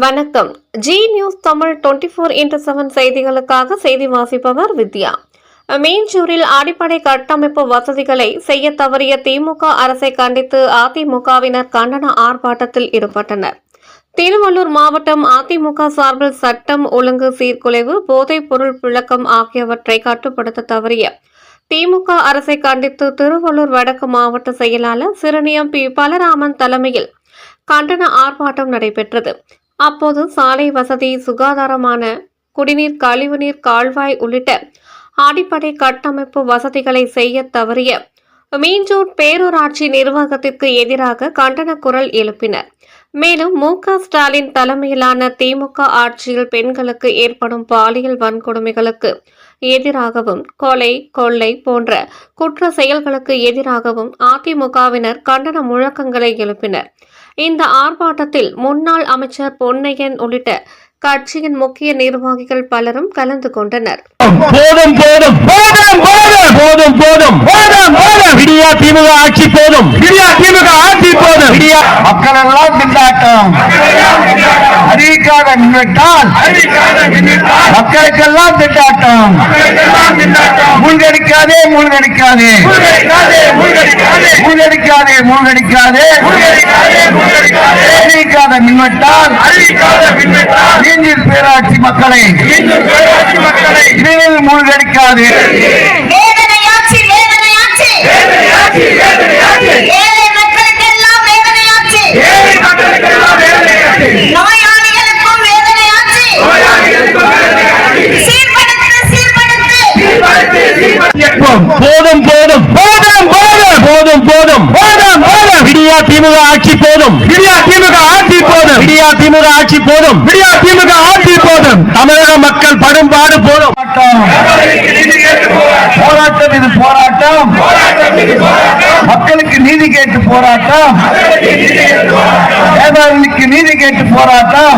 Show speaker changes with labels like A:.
A: வணக்கம். G news Tamil 24x7 செய்திகளுக்காக செய்தி வாசிப்பவர் வித்யா. மீஞ்சூரில் அடிப்படை கட்டமைப்பு வசதிகளை செய்ய தவறிய திமுக அரசை கண்டித்து அதிமுகவினர் கண்டன ஆர்ப்பாட்டத்தில் ஈடுபட்டனர். திருவள்ளூர் மாவட்டம் அதிமுக சார்பில் சட்டம் ஒழுங்கு சீர்குலைவு, போதைப் பொருள் புழக்கம் ஆகியவற்றை கட்டுப்படுத்த தவறிய திமுக அரசை கண்டித்து திருவள்ளூர் வடக்கு மாவட்ட செயலாளர் சிறுனியம் பி. பலராமன் தலைமையில் கண்டன ஆர்ப்பாட்டம் நடைபெற்றது. அப்போது சாலை வசதி, சுகாதாரமான குடிநீர், கழிவுநீர், கால்வாய் உள்ளிட்ட அடிப்படை கட்டமைப்பு வசதிகளை செய்ய தவறிய மீஞ்சூர் பேரூராட்சி நிர்வாகத்திற்கு எதிராக கண்டன குரல் எழுப்பினர். மேலும் மு.க. ஸ்டாலின் தலைமையிலான திமுக ஆட்சியில் பெண்களுக்கு ஏற்படும் பாலியல் வன்கொடுமைகளுக்கு எதிராகவும், கொலை, கொள்ளை போன்ற குற்ற செயல்களுக்கு எதிராகவும் அதிமுகவினர் கண்டன முழக்கங்களை எழுப்பினர். இந்த ஆர்ப்பாட்டத்தில் முன்னாள் அமைச்சர் பொன்னையன் உள்ளிட்ட கட்சியின் முக்கிய நிர்வாகிகள் பலரும் கலந்து கொண்டனர்.
B: போதும் போதும் போதும் போதும் போதும் போதும் போதும் விடியா திமுக ஆட்சி போதும், விடியா திமுக ஆட்சி போதும். மக்கள் எல்லாம் திண்டாட்டம் அறிவிக்காத நின்றுட்டால் மக்களுக்கெல்லாம் திண்டாட்டம். மூழ்கடிக்காதே மூழ்கடிக்காதே மூழ்கடிக்காதே மூழ்கடிக்காதே அறிவிக்காத மின்வெட்டால் மீஞ்சூர் பேராட்சி மக்களை இனிமேல் மூழ்கடிக்காது. போதும் போதும் போதும் போதும் போதும் போதும் போதும் போதும் விடியா திமுக ஆட்சி போதும், விடியா திமுக ஆட்சி போதும், விடியா திமுக ஆட்சி போதும், விடியா திமுக ஆட்சி போதும். தமிழக மக்கள் படும்பாடு போதும். போராட்டம் இது போராட்டம், மக்களுக்கு நீதி கேட்டு போராட்டம், வியாபாரிகளுக்கு நீதி கேட்டு போராட்டம்,